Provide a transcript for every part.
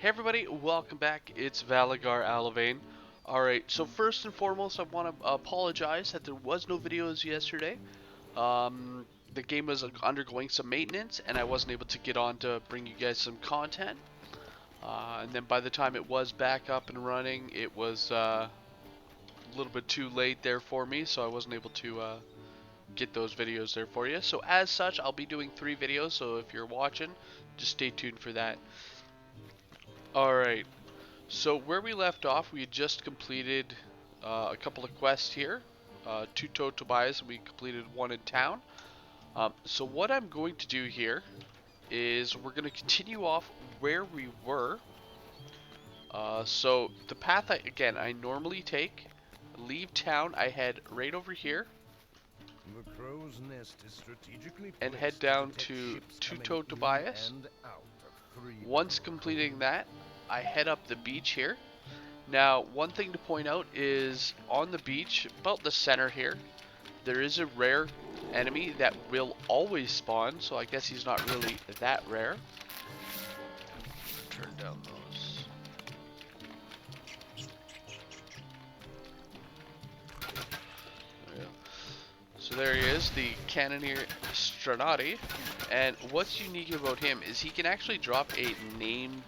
Hey everybody, welcome back. It's Valagar Aloevain. Alright, so first and foremost, I want to apologize that there was no videos yesterday. The game was undergoing some maintenance, and I wasn't able to get on to bring you guys some content. And then by the time it was back up and running, it was a little bit too late there for me, so I wasn't able to get those videos there for you. So as such, I'll be doing 3 videos, so if you're watching, just stay tuned for that. Alright. So where we left off, we had just completed a couple of quests here. Two Tobias, and we completed one in town. So what I'm going to do here is we're going to continue off where we were. So the path, I normally take, leave town, I head right over here. The crow's nest is strategically and head down to Two Tobias. Once completing that, I head up the beach here. Now, one thing to point out is on the beach, about the center here, there is a rare enemy that will always spawn, so I guess he's not really that rare. Turn down those. There we go. So there he is, the Cannoneer Stranati, and what's unique about him is he can actually drop a named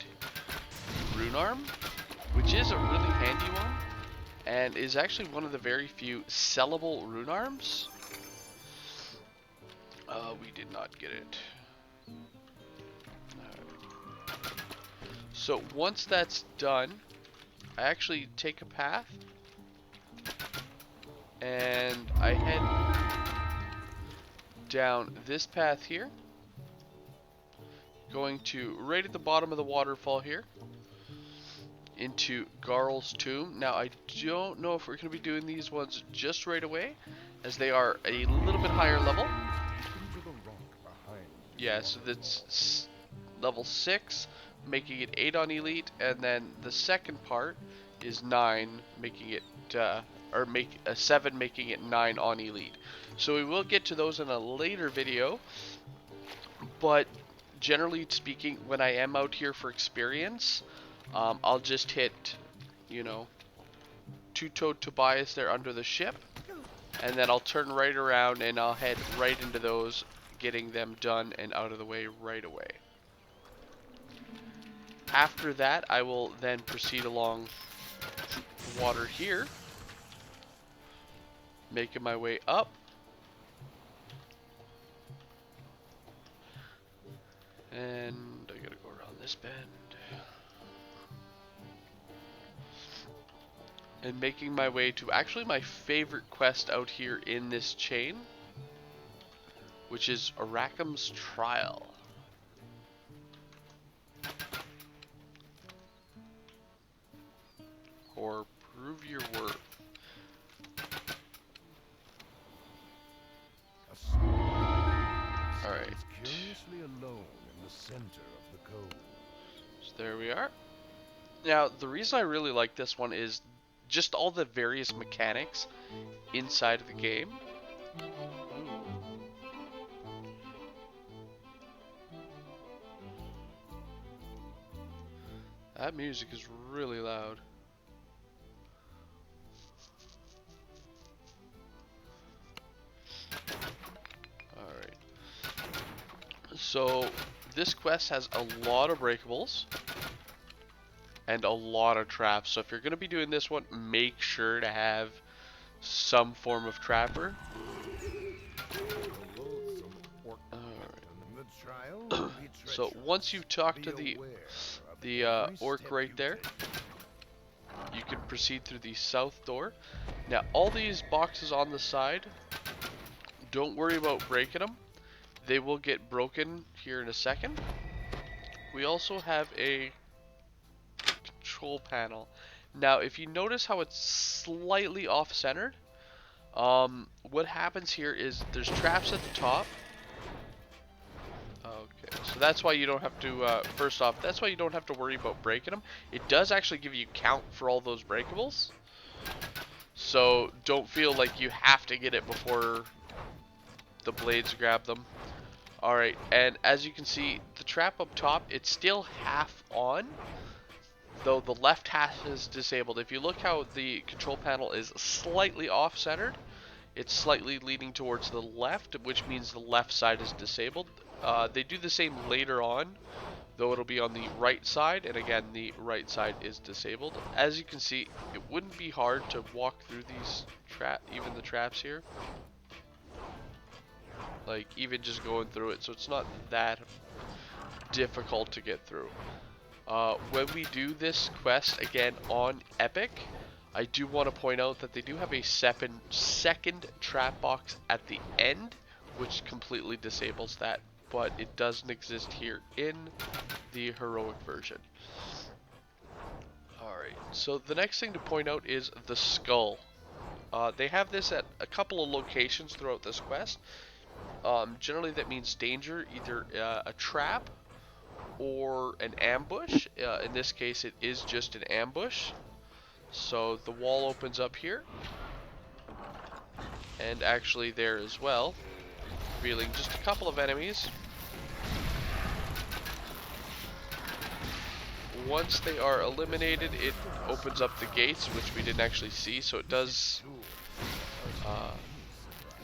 rune arm, which is a really handy one, and is actually one of the very few sellable rune arms. We did not get it. So once that's done, I actually take a path, and I head down this path here, going to right at the bottom of the waterfall here, into Garl's tomb. Now I don't know if we're going to be doing these ones just right away, as they are a little bit higher level. Yeah, so that's level 6, making it 8 on Elite, and then the second part is 9, making it, or 7, making it 9 on Elite. So we will get to those in a later video, but generally speaking, when I am out here for experience, I'll just hit, you know, Two-Toed Tobias there under the ship, and then I'll turn right around and I'll head right into those, getting them done and out of the way right away. After that, I will then proceed along the water here, making my way up. And I gotta go around this bend. And making my way to actually my favorite quest out here in this chain, which is Arakam's Trial. Or Prove Your Worth. Alright. Curiously alone in the center of the cove. So there we are. Now, the reason I really like this one is just all the various mechanics inside of the game. That music is really loud. Alright. So, this quest has a lot of breakables and a lot of traps. So if you're going to be doing this one, make sure to have some form of trapper. So once you've talked to the orc right there, you can proceed through the south door. Now all these boxes on the side, don't worry about breaking them. They will get broken here in a second. We also have a control panel. Now if you notice how it's slightly off-centered, what happens here is there's traps at the top. Okay, so that's why you don't have to, first off, that's why you don't have to worry about breaking them. It does actually give you count for all those breakables, so don't feel like you have to get it before the blades grab them. Alright, and as you can see, the trap up top, it's still half on, though the left half is disabled. If you look how the control panel is slightly off-centered, it's slightly leaning towards the left, which means the left side is disabled. They do the same later on, though it'll be on the right side, and again, the right side is disabled. As you can see, it wouldn't be hard to walk through these even the traps here. Like, even just going through it, so it's not that difficult to get through. When we do this quest again on Epic, I do want to point out that they do have a second trap box at the end, which completely disables that, but it doesn't exist here in the heroic version. Alright, so the next thing to point out is the skull. They have this at a couple of locations throughout this quest. Generally that means danger, either a trap or an ambush. In this case it is just an ambush. So the wall opens up here, and actually there as well, revealing just a couple of enemies. Once they are eliminated, it opens up the gates, which we didn't actually see, so it does.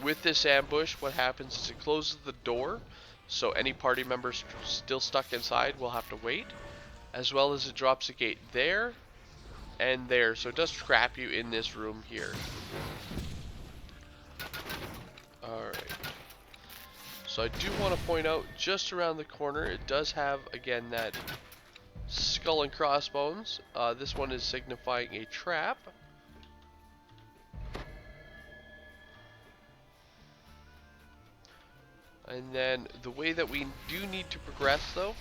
With this ambush, what happens is it closes the door, so any party members still stuck inside will have to wait, as well as it drops a gate there and there, so it does trap you in this room here. Alright. So I do want to point out, just around the corner, it does have, again, that skull and crossbones. This one is signifying a trap. And then the way that we do need to progress, though,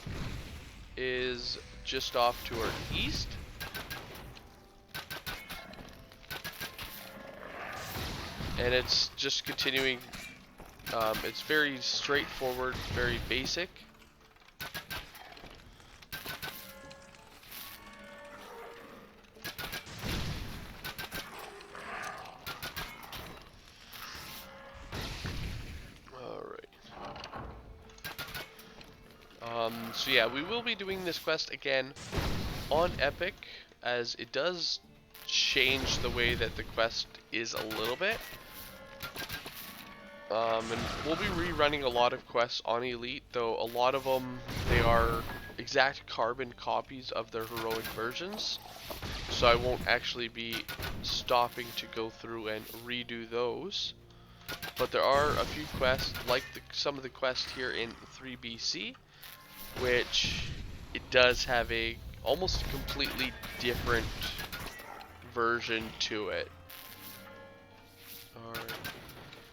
is just off to our east. And it's just continuing. It's very straightforward, very basic. So yeah, we will be doing this quest again on Epic, as it does change the way that the quest is a little bit. And we'll be rerunning a lot of quests on Elite, though a lot of them, they are exact carbon copies of their heroic versions. So I won't actually be stopping to go through and redo those. But there are a few quests, like some of the quests here in 3BC, which it does have a almost completely different version to it. Alright.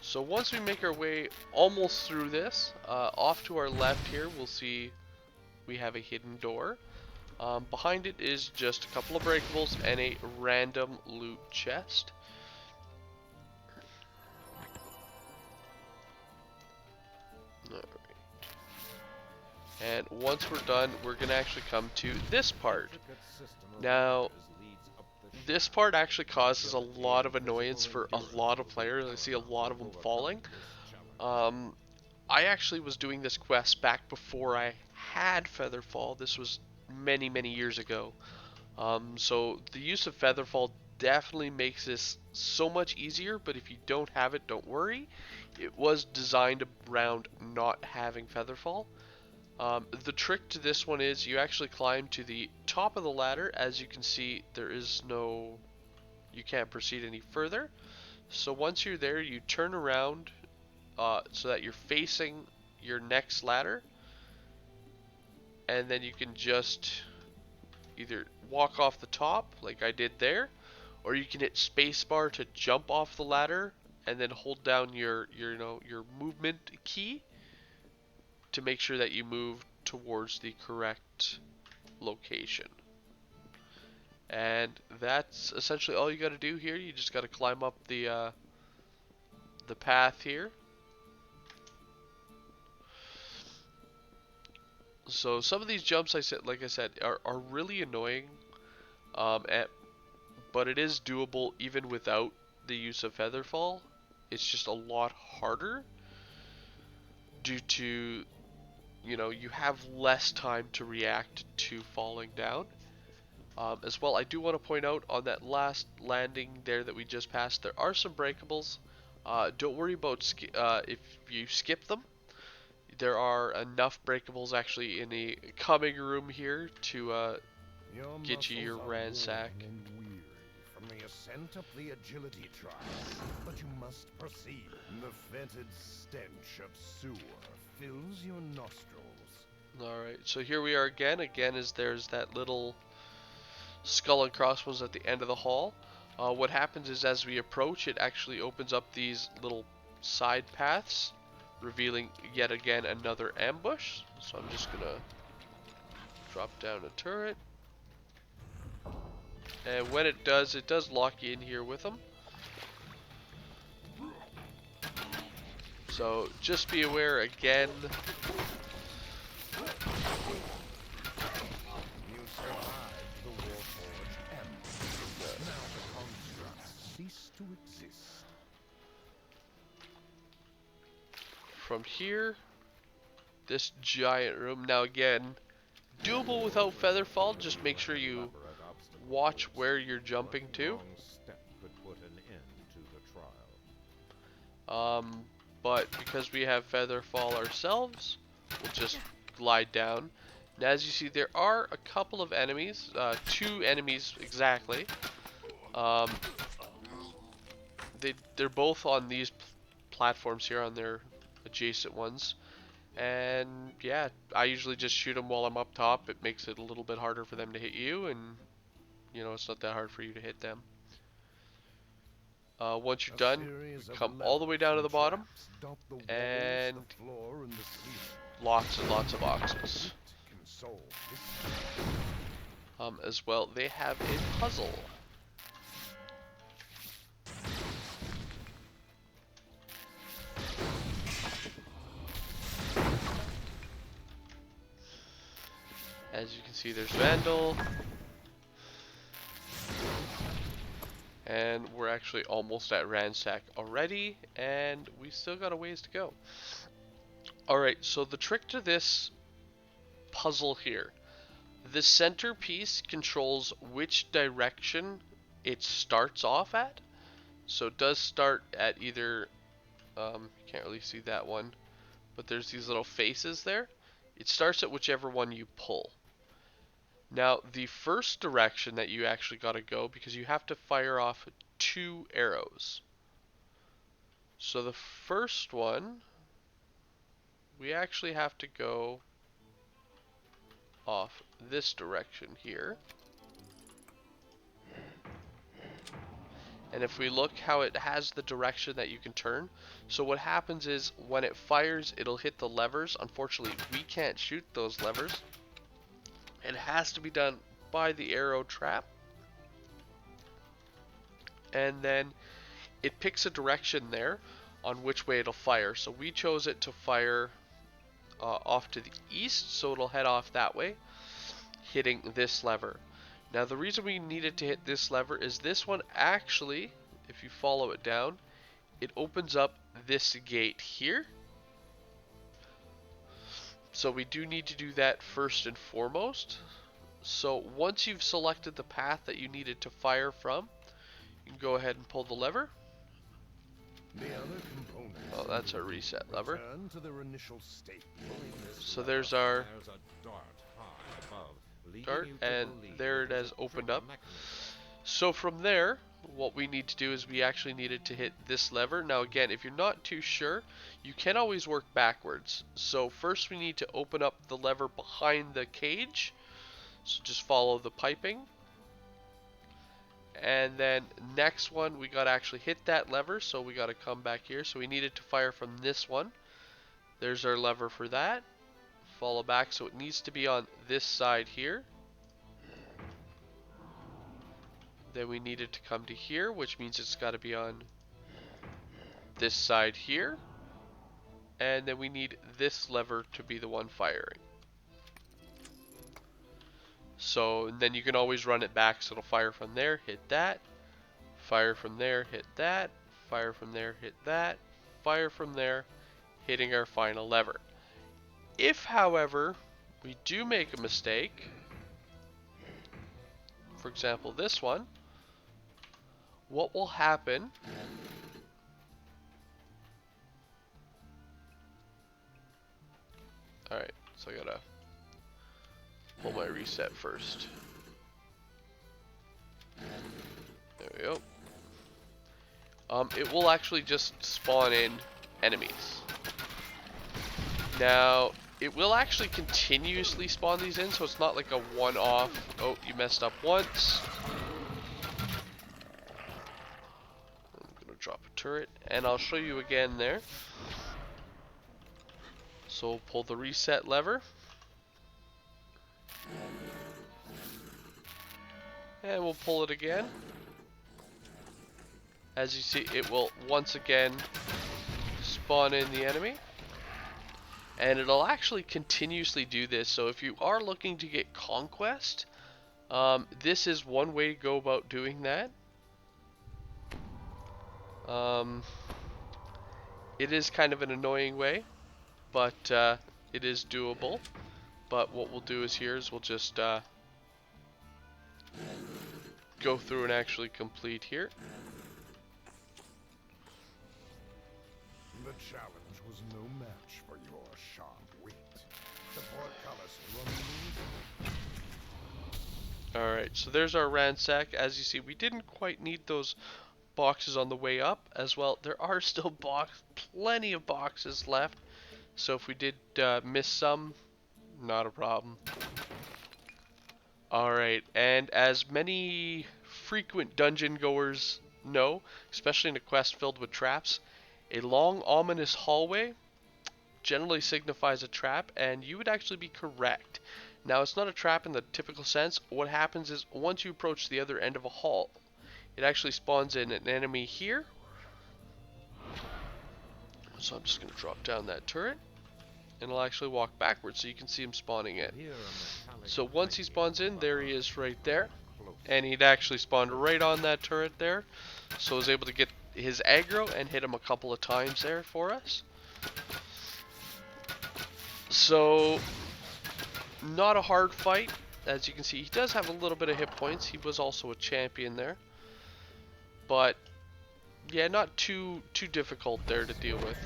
So once we make our way almost through this, off to our left here, we'll see we have a hidden door. Behind it is just a couple of breakables and a random loot chest. Alright. And once we're done, we're going to actually come to this part. Now, this part actually causes a lot of annoyance for a lot of players. I see a lot of them falling. I actually was doing this quest back before I had Featherfall. This was many, many years ago. So the use of Featherfall definitely makes this so much easier, but if you don't have it, don't worry. It was designed around not having Featherfall. The trick to this one is you actually climb to the top of the ladder. As you can see, there is no, you can't proceed any further. So once you're there, you turn around so that you're facing your next ladder, and then you can just either walk off the top like I did there, or you can hit spacebar to jump off the ladder and then hold down your movement key to make sure that you move towards the correct location. And that's essentially all you got to do here. You just got to climb up the path here. So some of these jumps, like I said, are really annoying, but it is doable even without the use of Featherfall. It's just a lot harder due to, you have less time to react to falling down. As well, I do want to point out on that last landing there that we just passed, there are some breakables. Don't worry about if you skip them. There are enough breakables actually in the coming room here to Your get you your muscles are ransack. worn and weary from the ascent up the agility trial, but you must proceed. The fetid stench of sewer fills your nostrils. Alright, so here we are again. Again, as there's that little skull and crossbones at the end of the hall. What happens is as we approach, it actually opens up these little side paths, revealing yet again another ambush. So I'm just gonna drop down a turret. And when it does lock you in here with them. So just be aware again. You survived the Warforged ambush. Now the constructs cease to exist. From here, this giant room. Now again, doable without Featherfall. Just make sure you watch where you're jumping to. But because we have Featherfall ourselves, we'll just glide down. And as you see, there are a couple of enemies, 2 enemies exactly. They're both on these platforms here, on their adjacent ones. And yeah, I usually just shoot them while I'm up top. It makes it a little bit harder for them to hit you, and you know, it's not that hard for you to hit them. Once you're done, come all the way down to the bottom, and lots and lots of boxes. As well, they have a puzzle. As you can see, there's Vandal. And we're actually almost at Ransack already, and we still got a ways to go. Alright, so the trick to this puzzle here, the centerpiece controls which direction it starts off at. So it does start at either, you can't really see that one, but there's these little faces there. It starts at whichever one you pull. Now, the first direction that you actually got to go, because you have to fire off 2 arrows. So the first one, we actually have to go off this direction here. And if we look how it has the direction that you can turn. So what happens is when it fires, it'll hit the levers. Unfortunately, we can't shoot those levers. It has to be done by the arrow trap. And then it picks a direction there on which way it'll fire. So we chose it to fire off to the east, so it'll head off that way, hitting this lever. Now the reason we needed to hit this lever is this one actually, if you follow it down, it opens up this gate here. So we do need to do that first and foremost. So once you've selected the path that you needed to fire from, you can go ahead and pull the lever. Oh, that's our reset lever. So there's our dart, and there it has opened up. So from there, what we need to do is we actually needed to hit this lever. Now again, if you're not too sure, you can always work backwards. So first we need to open up the lever behind the cage. So just follow the piping. And then next one, we gotta actually hit that lever, so we gotta come back here. So we needed to fire from this one. There's our lever for that. Follow back, so it needs to be on this side here. Then we needed to come to here, which means it's gotta be on this side here. And then we need this lever to be the one firing. So and then you can always run it back, so it'll fire from there, hit that, fire from there, hit that, fire from there, hit that, fire from there, hitting our final lever. If, however, we do make a mistake, for example, this one, what will happen? Alright, so I gotta pull my reset first. There we go. It will actually just spawn in enemies. Now, it will actually continuously spawn these in, so it's not like a one-off, oh, you messed up once. I'm gonna drop a turret, and I'll show you again there. So we'll pull the reset lever. And we'll pull it again. As you see, it will once again spawn in the enemy. And it'll actually continuously do this. So if you are looking to get conquest, this is one way to go about doing that. It is kind of an annoying way, but it is doable. But what we'll do is we'll just go through and actually complete here. The challenge was no match for your sharp wit. The portcullis rumbles. Alright, so there's our ransack. As you see, we didn't quite need those boxes on the way up. As well, there are still plenty of boxes left. So if we did miss some, not a problem. Alright, and as many frequent dungeon goers know, especially in a quest filled with traps, a long ominous hallway generally signifies a trap, and you would actually be correct. Now, it's not a trap in the typical sense. What happens is once you approach the other end of a hall, it actually spawns in an enemy here. So I'm just going to drop down that turret, and I'll actually walk backwards so you can see him spawning in. So once he spawns in, there he is right there. And he'd actually spawned right on that turret there. So I was able to get his aggro and hit him a couple of times there for us. So, not a hard fight. As you can see, he does have a little bit of hit points. He was also a champion there. But, yeah, not too difficult there to deal with.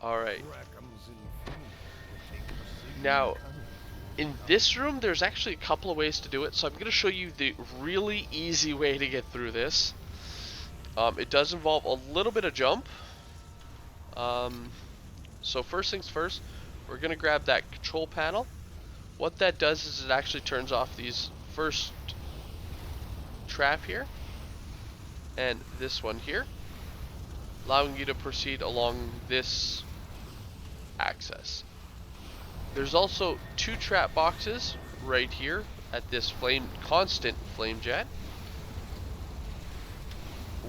Alright. Now, in this room, there's actually a couple of ways to do it, so I'm going to show you the really easy way to get through this. It does involve a little bit of jump. So first things first, we're going to grab that control panel. What that does is it actually turns off these first trap here, and this one here, allowing you to proceed along this axis. There's also two trap boxes right here at this constant flame jet.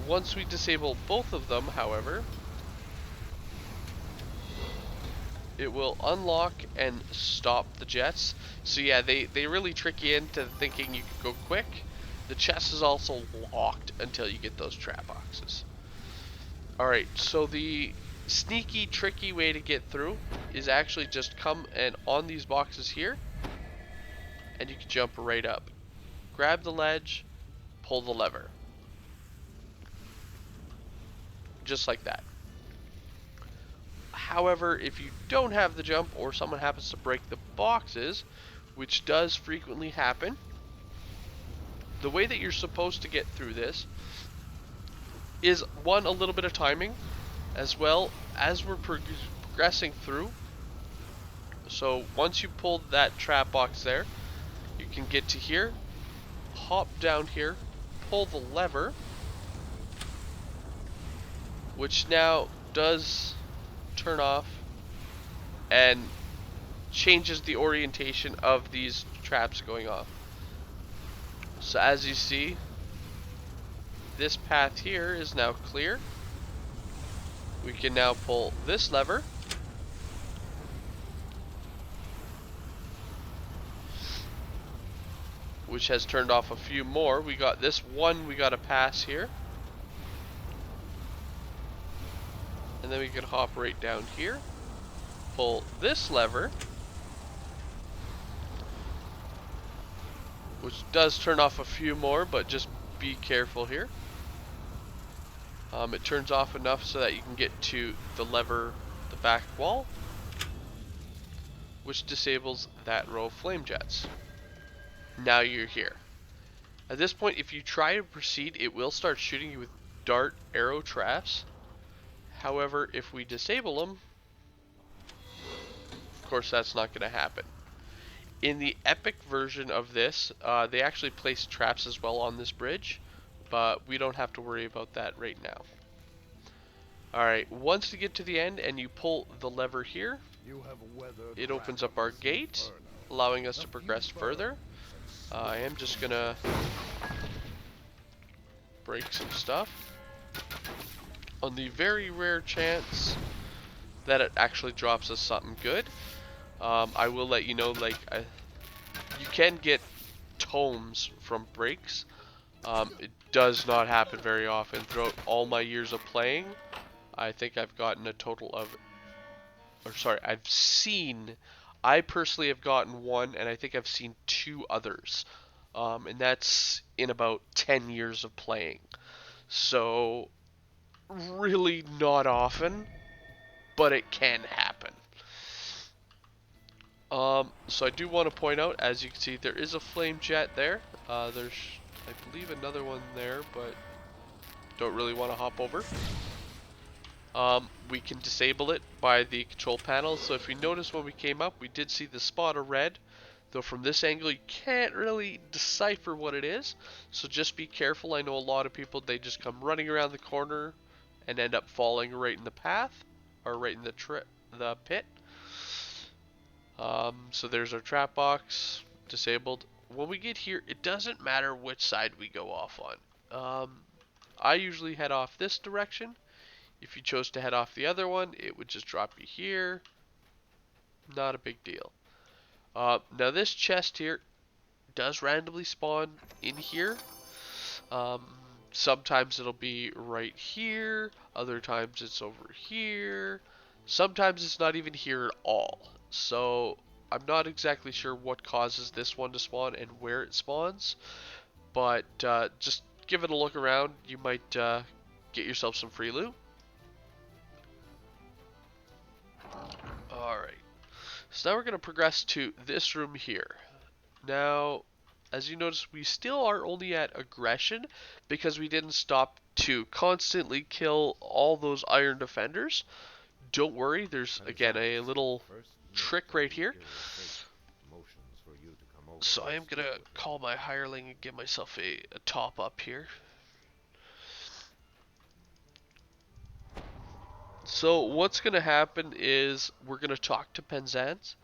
Once we disable both of them, however, it will unlock and stop the jets. So yeah, they really trick you into thinking you can go quick. The chest is also locked until you get those trap boxes. Alright, so the sneaky, tricky way to get through is actually just come and on these boxes here, and you can jump right up. Grab the ledge, pull the lever. Just like that. However, if you don't have the jump or someone happens to break the boxes, which does frequently happen, the way that you're supposed to get through this is, one, a little bit of timing, as well as we're progressing through. So once you pull that trap box there, you can get to here, hop down here, pull the lever, which now does turn off and changes the orientation of these traps going off. So as you see, this path here is now clear. We can now pull this lever, which has turned off a few more. We got this one, we got to pass here. And then we can hop right down here, pull this lever, which does turn off a few more, but just be careful here. It turns off enough so that you can get to the lever, the back wall, which disables that row of flame jets. Now you're here. At this point, if you try to proceed, it will start shooting you with dart arrow traps. However, if we disable them, of course that's not going to happen. In the epic version of this, they actually place traps as well on this bridge, but we don't have to worry about that right now. Alright, once you get to the end and you pull the lever here, it opens up our gate, allowing us to progress further. I am just gonna break some stuff. On the very rare chance that it actually drops us something good, I will let you know, like, you can get tomes from breaks. It does not happen very often. Throughout all my years of playing, I think I've gotten a total of, I personally have gotten one, and I think I've seen 2 others. And that's in about 10 years of playing. So, really not often, but it can happen. So I do want to point out, as you can see, there is a flame jet there. There's, I believe, another one there, but don't really want to hop over. We can disable it by the control panel. So if you notice when we came up, we did see the spot of red. Though from this angle, you can't really decipher what it is. So just be careful. I know a lot of people, they just come running around the corner and end up falling right in the path, or right in the pit. So there's our trap box, disabled. When we get here, it doesn't matter which side we go off on. I usually head off this direction. If you chose to head off the other one, it would just drop you here. Not a big deal. Now this chest here does randomly spawn in here. Sometimes it'll be right here. Other times it's over here. Sometimes it's not even here at all. So I'm not exactly sure what causes this one to spawn and where it spawns. But just give it a look around. You might get yourself some free loot. Alright. So now we're going to progress to this room here. Now, as you notice, we still are only at aggression because we didn't stop to constantly kill all those iron defenders. Don't worry, there's again a little trick right here. So I am going to call my hireling and give myself a top up here. So what's going to happen is we're going to talk to Penzance.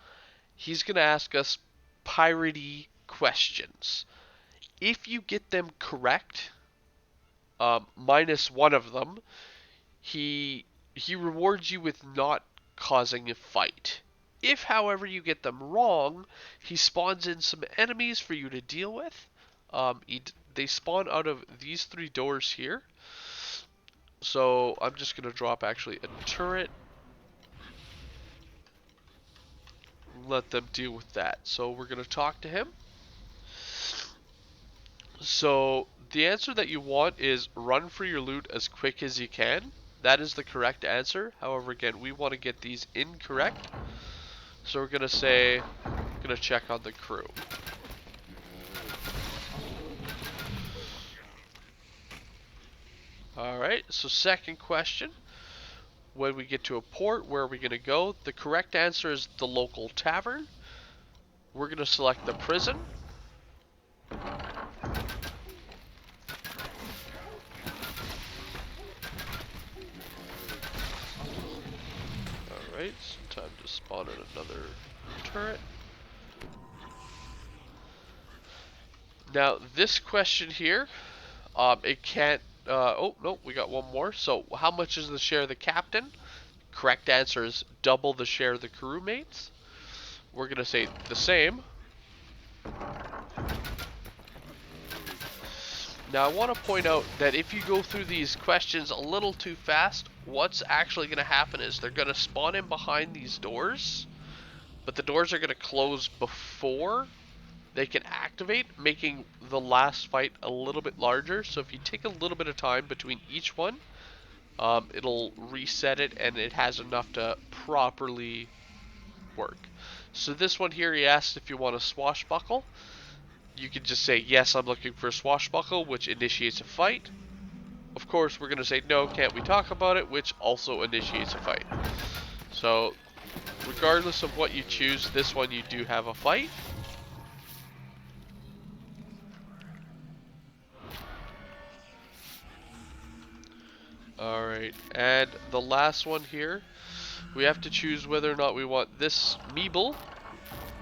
He's going to ask us piratey questions. If you get them correct, minus one of them, he rewards you with not causing a fight. If, however, you get them wrong, he spawns in some enemies for you to deal with. They spawn out of these 3 doors here. So I'm just going to drop actually a turret. Let them deal with that. So we're going to talk to him. So the answer that you want is run for your loot as quick as you can. That is the correct answer. However, again, we want to get these incorrect. So we're going to say, going to check on the crew. Alright, so second question. When we get to a port, where are we going to go? The correct answer is the local tavern. We're going to select the prison. Alright, so time to spawn in another turret. Now, this question here, it can't, oh, no, we got one more. So, how much is the share of the captain? Correct answer is double the share of the crewmates. We're going to say the same. Now, I want to point out that if you go through these questions a little too fast, what's actually going to happen is they're going to spawn in behind these doors, but the doors are going to close before they can activate, making the last fight a little bit larger. So if you take a little bit of time between each one, it'll reset it, and it has enough to properly work. So this one here, he asked if you want a swashbuckle. You can just say, yes, I'm looking for a swashbuckle, which initiates a fight. Of course, we're going to say, no, can't we talk about it, which also initiates a fight. So, regardless of what you choose, this one you do have a fight. Alright, and the last one here, we have to choose whether or not we want this Meeble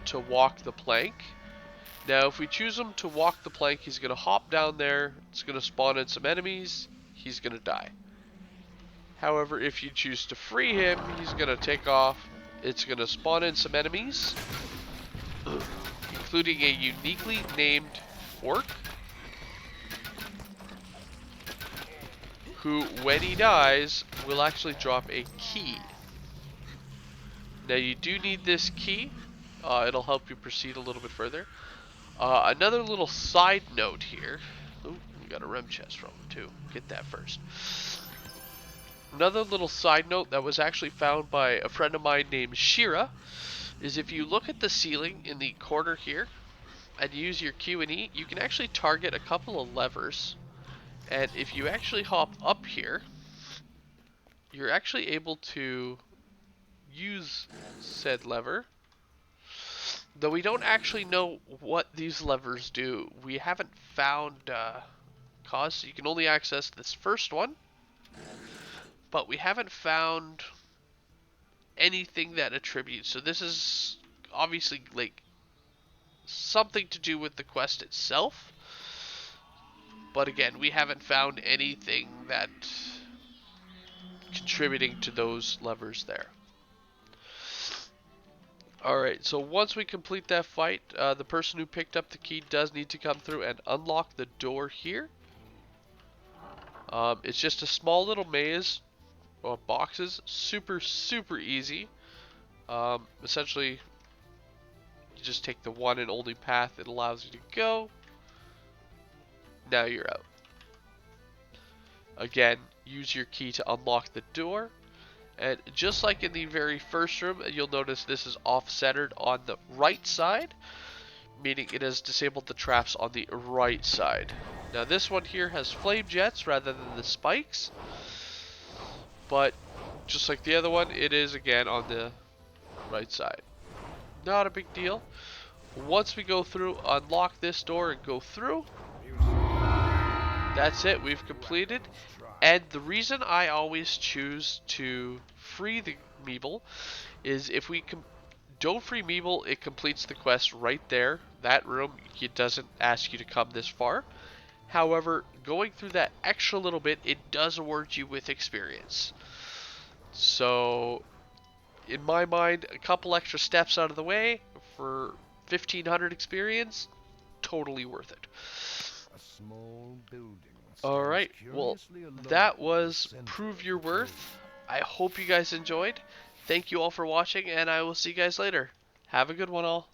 to walk the plank. Now, if we choose him to walk the plank, he's going to hop down there, it's going to spawn in some enemies, he's going to die. However, if you choose to free him, he's going to take off, it's going to spawn in some enemies, including a uniquely named orc, who, when he dies, will actually drop a key. Now, you do need this key. It'll help you proceed a little bit further. Another little side note here. Ooh, we got a rem chest from him too. Get that first. Another little side note that was actually found by a friend of mine named Shira is if you look at the ceiling in the corner here and use your Q and E, you can actually target a couple of levers. And if you actually hop up here, you're actually able to use said lever. Though we don't actually know what these levers do. We haven't found cause, so you can only access this first one. But we haven't found anything that attributes. So this is obviously like something to do with the quest itself. But again, we haven't found anything that contributing to those levers there. Alright, so once we complete that fight, the person who picked up the key does need to come through and unlock the door here. It's just a small little maze of boxes, super easy. Essentially, you just take the one and only path it allows you to go. Now you're out. Again, use your key to unlock the door. And just like in the very first room, you'll notice this is off-centered on the right side, meaning it has disabled the traps on the right side. Now this one here has flame jets rather than the spikes, but just like the other one, it is again on the right side. Not a big deal. Once we go through, unlock this door and go through, that's it, we've completed. And the reason I always choose to free the Meeble is if we don't free Meeble, it completes the quest right there. That room, it doesn't ask you to come this far. However, going through that extra little bit, it does award you with experience. So, in my mind, a couple extra steps out of the way for 1500 experience, totally worth it. A small building. Alright, well, that was Prove Your Worth. I hope you guys enjoyed. Thank you all for watching, and I will see you guys later. Have a good one, all.